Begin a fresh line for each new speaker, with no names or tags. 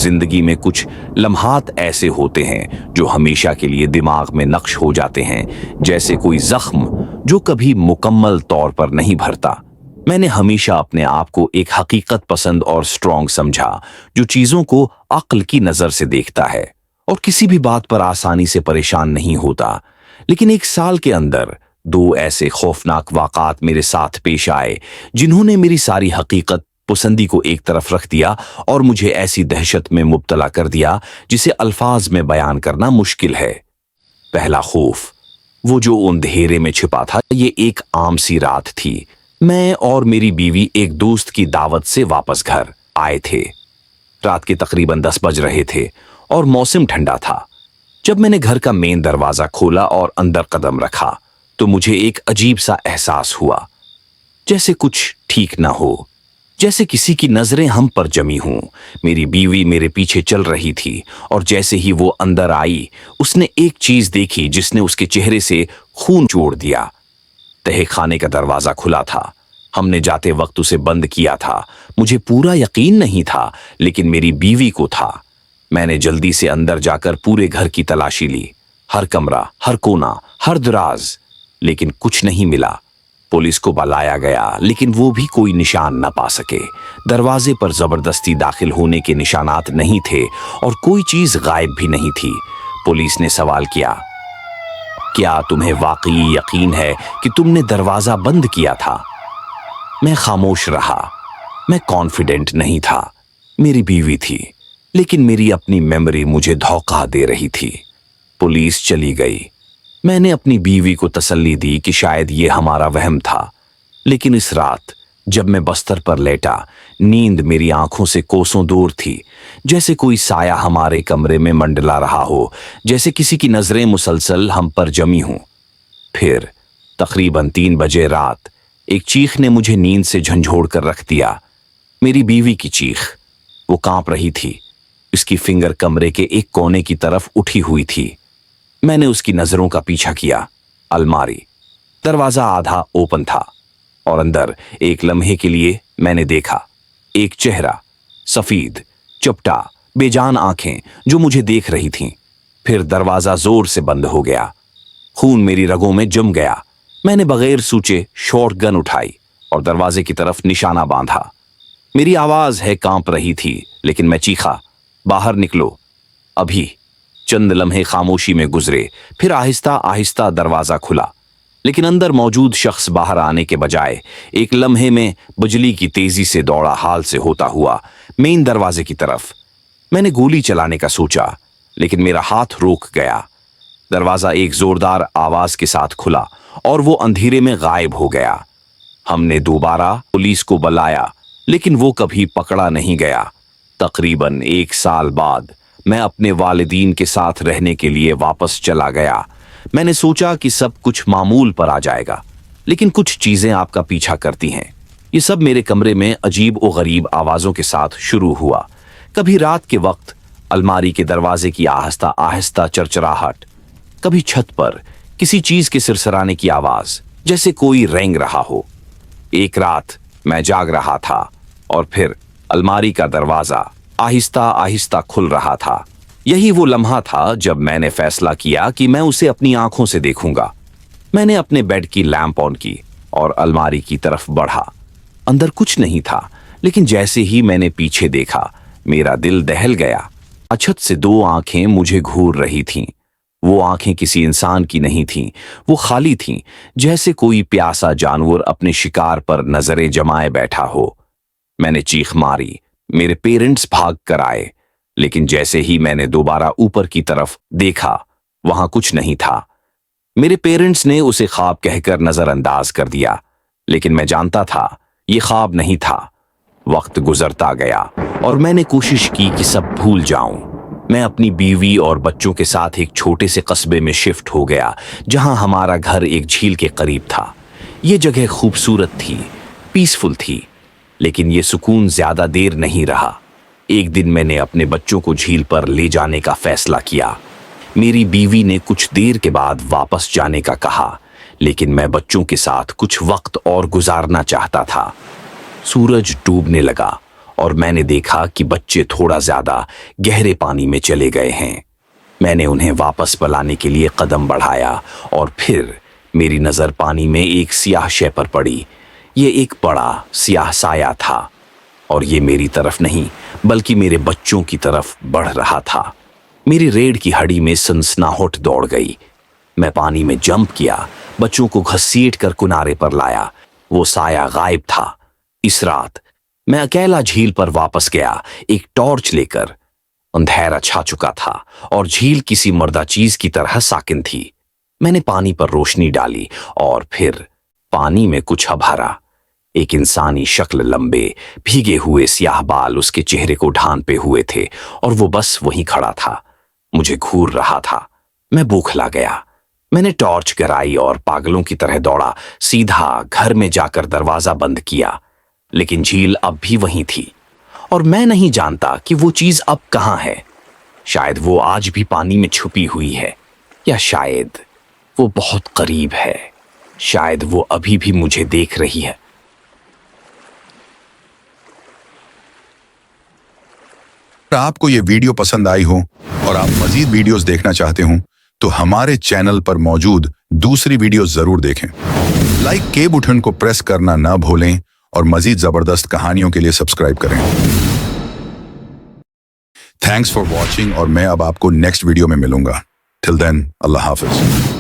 जिंदगी में कुछ लम्हात ऐसे होते हैं जो हमेशा के लिए दिमाग में नक्श हो जाते हैं, जैसे कोई जख्म जो कभी मुकम्मल तौर पर नहीं भरता। मैंने हमेशा अपने आप को एक हकीकत पसंद और स्ट्रांग समझा, जो चीजों को अक्ल की नजर से देखता है और किसी भी बात पर आसानी से परेशान नहीं होता। लेकिन एक साल के अंदर दो ऐसे खौफनाक वाक़ात मेरे साथ पेश आए, जिन्होंने मेरी सारी हकीकत पसंदी को एक तरफ रख दिया और मुझे ऐसी दहशत में मुब्तला कर दिया जिसे अल्फाज में बयान करना मुश्किल है। पहला खौफ, वो जो अंधेरे में छिपा था। ये एक आम सी रात थी। मैं और मेरी बीवी एक दोस्त की दावत से वापस घर आए थे। रात के तकरीबन 10 बज रहे थे और मौसम ठंडा था। जब मैंने घर का मेन दरवाजा खोला और अंदर कदम रखा तो मुझे एक अजीब सा एहसास हुआ, जैसे कुछ ठीक ना हो, जैसे किसी की नजरें हम पर जमी हों। मेरी बीवी मेरे पीछे चल रही थी और जैसे ही वो अंदर आई, उसने एक चीज देखी जिसने उसके चेहरे से खून छोड़ दिया। तहखाने का दरवाजा खुला था। हमने जाते वक्त उसे बंद किया था। मुझे पूरा यकीन नहीं था, लेकिन मेरी बीवी को था। मैंने जल्दी से अंदर जाकर पूरे घर की तलाशी ली, हर कमरा, हर कोना, हर दराज, लेकिन कुछ नहीं मिला। पुलिस को बुलाया गया, लेकिन वो भी कोई निशान न पा सके। दरवाजे पर जबरदस्ती दाखिल होने के निशानात नहीं थे और कोई चीज गायब भी नहीं थी। पुलिस ने सवाल किया, क्या तुम्हें वाकई यकीन है कि तुमने दरवाजा बंद किया था? मैं खामोश रहा। मैं कॉन्फिडेंट नहीं था। मेरी बीवी थी, लेकिन मेरी अपनी मेमोरी मुझे धोखा दे रही थी। पुलिस चली गई। मैंने अपनी बीवी को तसल्ली दी कि शायद ये हमारा वहम था, लेकिन इस रात जब मैं बस्तर पर लेटा, नींद मेरी आंखों से कोसों दूर थी। जैसे कोई साया हमारे कमरे में मंडला रहा हो, जैसे किसी की नजरें मुसलसल हम पर जमी हों। फिर तकरीबन 3 बजे रात एक चीख ने मुझे नींद से झंझोड़ कर रख दिया। मेरी बीवी की चीख। वो कांप रही थी। उसकी फिंगर कमरे के एक कोने की तरफ उठी हुई थी। मैंने उसकी नजरों का पीछा किया। अलमारी, दरवाजा आधा ओपन था और अंदर एक लम्हे के लिए मैंने देखा एक चेहरा, सफेद, चपटा, बेजान आंखें जो मुझे देख रही थीं। फिर दरवाजा जोर से बंद हो गया। खून मेरी रगों में जम गया। मैंने बगैर सोचे शॉटगन उठाई और दरवाजे की तरफ निशाना बांधा। मेरी आवाज कांप रही थी, लेकिन मैं चीखा, बाहर निकलो अभी। चंद लम्हे खामोशी में गुजरे, फिर आहिस्ता आहिस्ता दरवाजा खुला, लेकिन अंदर मौजूद शख्स बाहर आने के बजाय एक लम्हे में बिजली की तेजी से दौड़ा हाल से होता हुआ मेन दरवाजे की तरफ। मैंने गोली चलाने का सोचा, लेकिन मेरा हाथ रोक गया। दरवाजा एक जोरदार आवाज के साथ खुला और वो अंधेरे में गायब हो गया। हमने दोबारा पुलिस को बुलाया, लेकिन वो कभी पकड़ा नहीं गया। तकरीबन 1 साल बाद मैं अपने वालिदीन के साथ रहने के लिए वापस चला गया। मैंने सोचा कि सब कुछ मामूल पर आ जाएगा, लेकिन कुछ चीजें आपका पीछा करती हैं। ये सब मेरे कमरे में अजीब और गरीब आवाजों के साथ शुरू हुआ। कभी रात के वक्त अलमारी के दरवाजे की आहिस्ता आहिस्ता चरचराहट, कभी छत पर किसी चीज के सिरसराने की आवाज, जैसे कोई रेंग रहा हो। एक रात मैं जाग रहा था और फिर अलमारी का दरवाजा आहिस्ता आहिस्ता खुल रहा था। यही वो लम्हा था जब मैंने फैसला किया कि मैं उसे अपनी आंखों से देखूंगा। मैंने अपने बेड की लैंप ऑन की और अलमारी की तरफ बढ़ा। अंदर कुछ नहीं था, लेकिन जैसे ही मैंने पीछे देखा, मेरा दिल दहल गया। अछत से 2 आंखें मुझे घूर रही थीं। वो आंखें किसी इंसान की नहीं थीं। वो खाली थीं, जैसे कोई प्यासा जानवर अपने शिकार पर नजरें जमाए बैठा हो। मैंने चीख मारी। मेरे पेरेंट्स भाग कर आए, लेकिन जैसे ही मैंने दोबारा ऊपर की तरफ देखा, वहां कुछ नहीं था। मेरे पेरेंट्स ने उसे ख्वाब कहकर नजरअंदाज कर दिया, लेकिन मैं जानता था ये ख्वाब नहीं था। वक्त गुजरता गया और मैंने कोशिश की कि सब भूल जाऊं। मैं अपनी बीवी और बच्चों के साथ एक छोटे से कस्बे में शिफ्ट हो गया, जहां हमारा घर एक झील के करीब था। ये जगह खूबसूरत थी, पीसफुल थी, लेकिन ये सुकून ज्यादा देर नहीं रहा। एक दिन मैंने अपने बच्चों को झील पर ले जाने का फैसला किया। मेरी बीवी ने कुछ देर के बाद वापस जाने का कहा, लेकिन मैं बच्चों के साथ कुछ वक्त और गुजारना चाहता था। सूरज डूबने लगा और मैंने देखा कि बच्चे थोड़ा ज्यादा गहरे पानी में चले गए हैं। मैंने उन्हें वापस बुलाने के लिए कदम बढ़ाया और फिर मेरी नजर पानी में एक सियाह शय पर पड़ी। ये एक बड़ा सियाह साया था और ये मेरी तरफ नहीं बल्कि मेरे बच्चों की तरफ बढ़ रहा था। मेरी रीढ़ की हड्डी में सनसनाहट दौड़ गई। मैं पानी में जंप किया, बच्चों को घसीट कर किनारे पर लाया। वो साया गायब था। इस रात मैं अकेला झील पर वापस गया, एक टॉर्च लेकर। अंधेरा छा चुका था और झील किसी मर्दा चीज की तरह साकिन थी। मैंने पानी पर रोशनी डाली और फिर पानी में कुछ अभारा। एक इंसानी शक्ल, लंबे भीगे हुए स्याह बाल उसके चेहरे को ढांपे हुए थे और वो बस वहीं खड़ा था, मुझे घूर रहा था। मैं बौखला गया। मैंने टॉर्च गिराई और पागलों की तरह दौड़ा, सीधा घर में जाकर दरवाजा बंद किया। लेकिन झील अब भी वहीं थी और मैं नहीं जानता कि वो चीज अब कहां है। शायद वो आज भी पानी में छुपी हुई है, या शायद वो बहुत करीब है। शायद वो अभी भी मुझे देख रही है।
अगर आपको ये वीडियो पसंद आई हो और आप मजीद वीडियोस देखना चाहते हो तो हमारे चैनल पर मौजूद दूसरी वीडियो जरूर देखें। लाइक के बटन को प्रेस करना ना भूलें और मजीद जबरदस्त कहानियों के लिए सब्सक्राइब करें। थैंक्स फॉर वॉचिंग और मैं अब आपको नेक्स्ट वीडियो में मिलूंगा। टिल देन, अल्लाह हाफिज।